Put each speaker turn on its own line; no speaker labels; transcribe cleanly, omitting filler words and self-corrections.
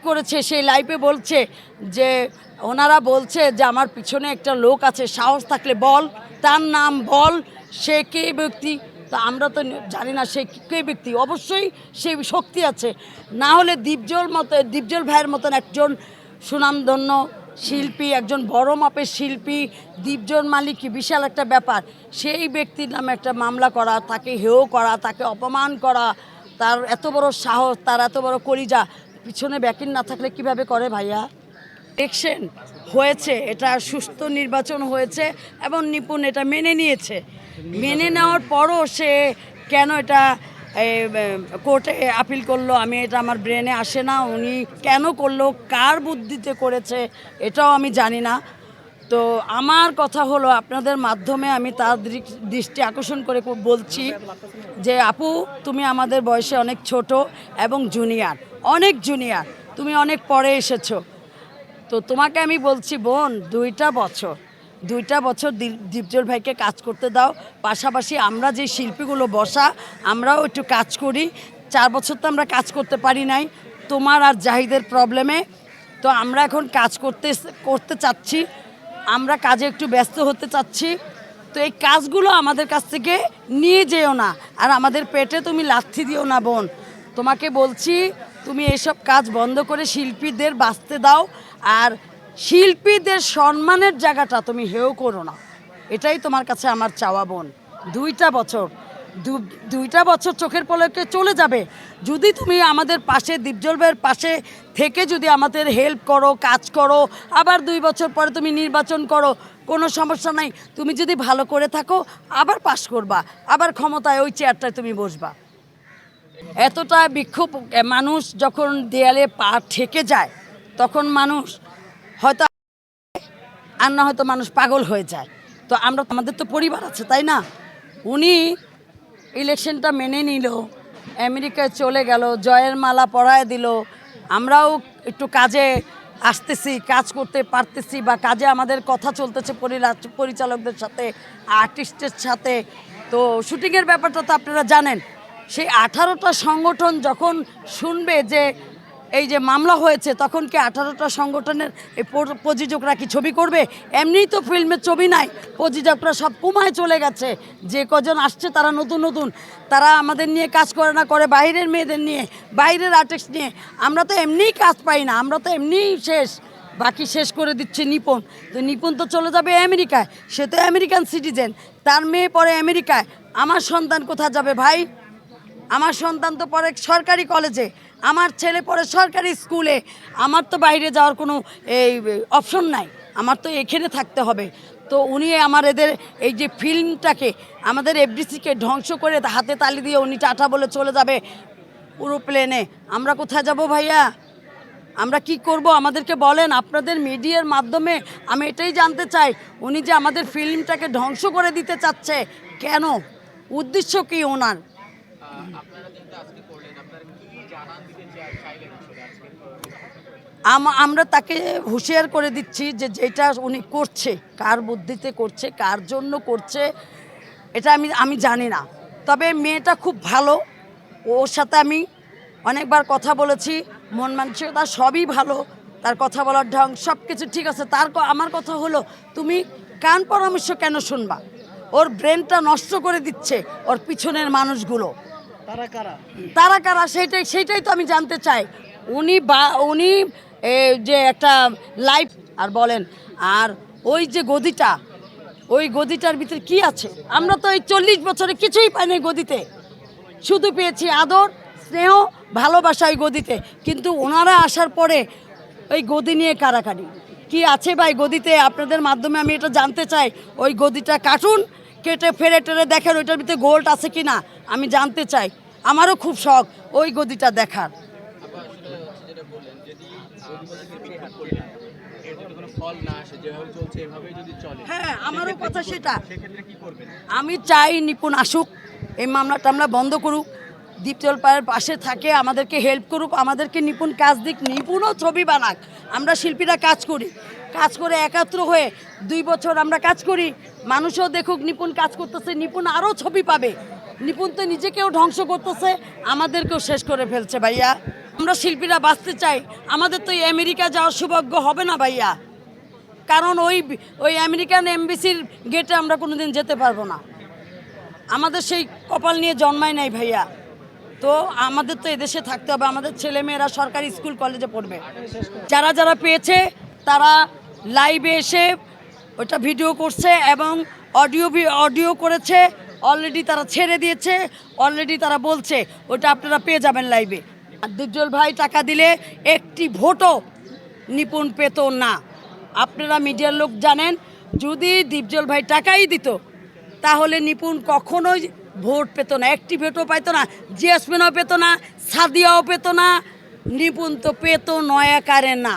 করেছে, সেই লাইভে বলছে যে ওনারা বলছে যে আমার পিছনে একটা লোক আছে, সাহস থাকলে বল, তার নাম বল, সে কে ব্যক্তি। তা আমরা তো জানি না সে কে ব্যক্তি, অবশ্যই সেই শক্তি আছে, না হলে দীপজল ভাইয়ের মতন একজন সুনামধন্য শিল্পী, একজন বড় মাপের শিল্পী, দীপজল মালিক কি বিশাল একটা ব্যাপার। সেই ব্যক্তির নামে একটা মামলা করা, তাকে হেয় করা, তাকে অপমান করা, তার এত বড় সাহস, তার এত বড় কলিজা, পিছনে ব্যাকিং না থাকলে কিভাবে করে ভাইয়া? ইলেকশন হয়েছে, এটা সুস্থ নির্বাচন হয়েছে এবং নিপুণ এটা মেনে নিয়েছে। মেনে নেওয়ার পরও সে কেন এটা কোর্টে আপিল করলো, আমি এটা আমার ব্রেনে আসে না। উনি কেন করলো, কার বুদ্ধিতে করেছে, এটাও আমি জানি না। তো আমার কথা হলো, আপনাদের মাধ্যমে আমি তার দৃষ্টি আকর্ষণ করে বলছি যে আপু, তুমি আমাদের বয়সে অনেক ছোট এবং জুনিয়র, অনেক জুনিয়র, তুমি অনেক পরে এসেছো। তো তোমাকে আমি বলছি বোন, দুইটা বছর দীপজল ভাইকে কাজ করতে দাও। পাশাপাশি আমরা যে শিল্পীগুলো বসা, আমরাও একটু কাজ করি। 4 বছর তো আমরা কাজ করতে পারি নাই তোমার আর জাহিদের প্রবলেমে। তো আমরা এখন কাজ করতে চাচ্ছি, আমরা কাজে একটু ব্যস্ত হতে চাচ্ছি। তো এই কাজগুলো আমাদের কাছ থেকে নিয়ে যেও না, আর আমাদের পেটে তুমি লাথি দিও না বোন। তোমাকে বলছি, তুমি এসব কাজ বন্ধ করে শিল্পীদের বাঁচতে দাও, আর শিল্পীদের সম্মানের জায়গাটা তুমি হেও করো না। এটাই তোমার কাছে আমার চাওয়া বোন। 2টা বছর চোখের পলকে চলে যাবে, যদি তুমি আমাদের পাশে, দীপজল ভাইয়ের পাশে থেকে যদি আমাদের হেল্প করো, কাজ করো, আবার 2 বছর পরে তুমি নির্বাচন করো, কোনো সমস্যা নাই। তুমি যদি ভালো করে থাকো, আবার পাশ করবা, আবার ক্ষমতায় ওই চেয়ারটায় তুমি বসবা। এতটা বিক্ষোভ, মানুষ যখন দেয়ালে পা ঠেকে যায় তখন মানুষ হয়তো, আর না হয়তো মানুষ পাগল হয়ে যায়। তো আমাদের তো পরিবার আছে, তাই না? উনি ইলেকশনটা মেনে নিল, আমেরিকায় চলে গেল, জয়ের মালা পরায় দিল। আমরাও একটু কাজে আসতেছি, কাজ করতে পারতেছি, বা কাজে আমাদের কথা চলতেছে পরিচালকদের সাথে, আর্টিস্টের সাথে। তো শুটিংয়ের ব্যাপারটা তো আপনারা জানেন। সেই 18টা সংগঠন যখন শুনবে যে এই যে মামলা হয়েছে, তখন কি 18টা সংগঠনের এই প্রযোজকরা কি ছবি করবে? এমনিই তো ফিল্মের ছবি নাই, প্রযোজকরা সব কুমায় চলে গেছে। যে কজন আসছে তারা নতুন, তারা আমাদের নিয়ে কাজ করে না, করে বাইরের মেয়েদের নিয়ে, বাইরের আর্টিস্ট নিয়ে। আমরা তো এমনিই কাজ পাই না, আমরা তো এমনিই শেষ। বাকি শেষ করে দিচ্ছে নিপুণ। তো নিপুণ তো চলে যাবে আমেরিকায়, সে তো আমেরিকান সিটিজেন, তার মেয়ে পড়ে আমেরিকায়। আমার সন্তান কোথায় যাবে ভাই? আমার সন্তান তো পড়ে সরকারি কলেজে, আমার ছেলে পড়ে সরকারি স্কুলে। আমার তো বাইরে যাওয়ার কোনো অপশন নাই, আমার তো এখানে থাকতে হবে। তো উনি এদের এই যে ফিল্মটাকে, আমাদের এফডিসিকে ধ্বংস করে হাতে তালি দিয়ে উনি টাটা বলে চলে যাবে পুরো প্লেনে। আমরা কোথায় যাব ভাইয়া? আমরা কি করব? আমাদেরকে বলেন। আপনাদের মিডিয়ার মাধ্যমে আমি এটাই জানতে চাই, উনি যে আমাদের ফিল্মটাকে ধ্বংস করে দিতে চাচ্ছে, কেন? উদ্দেশ্য কি ওনার? আমরা তাকে হুঁশিয়ার করে দিচ্ছি যে যেটা উনি করছে, কার বুদ্ধিতে করছে, কার জন্য করছে, এটা আমি জানি না। তবে মেয়েটা খুব ভালো, ওর সাথে আমি অনেকবার কথা বলেছি, মন মানসিকতা সবই ভালো, তার কথা বলার ঢং সব কিছু ঠিক আছে। আমার কথা হলো, তুমি কান পরামর্শ কেন শুনবা? ওর ব্রেনটা নষ্ট করে দিচ্ছে ওর পিছনের মানুষগুলো। তারা কারা সেইটাই তো আমি জানতে চাই। উনি যে একটা লাইফ আর বলেন, আর ওই যে গদিটা, ওই গদিটার ভিতরে কি আছে? আমরা তো এই 40 বছরে কিছুই পাই না গদিতে, শুধু পেয়েছি আদর, স্নেহ, ভালোবাসা এই গদিতে। কিন্তু ওনারা আসার পরে ওই গদি নিয়ে কারাকারি কি আছে ভাই গদিতে? আপনাদের মাধ্যমে আমি এটা জানতে চাই। ওই গদিটা কাটুন, কেটে ফেরে টেরে দেখেন ওইটার ভিতরে গোল্ড আছে কি না, আমি জানতে চাই। আমারও খুব শখ ওই গদিটা দেখার। হ্যাঁ, আমারও কথা সেটা। আমি চাই নিপুণ আসুক, এই মামলা টামলা বন্ধ করুক, দীপজল পায়ের পাশে থাকে, আমাদেরকে হেল্প করুক, আমাদেরকে নিপুণ কাজ দিক, নিপুণও ছবি বানাক। আমরা শিল্পীরা কাজ করে একাত্র হয়ে 2 বছর আমরা কাজ করি, মানুষও দেখুক নিপুণ কাজ করতেছে, নিপুণ আরও ছবি পাবে। নিপুণ তো নিজেকেও ধ্বংস করতেছে, আমাদেরকেও শেষ করে ফেলছে ভাইয়া। আমরা শিল্পীরা বাঁচতে চাই, আমাদের তো আমেরিকা যাওয়ার সৌভাগ্য হবে না ভাইয়া, কারণ ওই আমেরিকান এমবিসির গেটে আমরা কোনোদিন যেতে পারবো না, আমাদের সেই কপাল নিয়ে জন্মায় নাই ভাইয়া। তো আমাদের তো এদেশে থাকতে হবে, আমাদের ছেলেমেয়েরা সরকারি স্কুল কলেজে পড়বে। যারা যারা পেয়েছে তারা লাইভে এসে ওটা ভিডিও করছে এবং অডিও করেছে, অলরেডি তারা ছেড়ে দিয়েছে, অলরেডি তারা বলছে ওটা আপনারা পেয়ে যাবেন লাইভে। আর দীপজল ভাই টাকা দিলে একটি ভোটও নিপুণ পেত না। আপনারা মিডিয়ার লোক জানেন, যদি দীপজল ভাই টাকাই দিত তাহলে নিপুণ কখনোই ভোট পেত না, একটি ভোটও পাইতো না, জিয়াসমিনও পেত না, সাদিয়াও পেত না, নিপুণ তো পেত নয়াকারে না।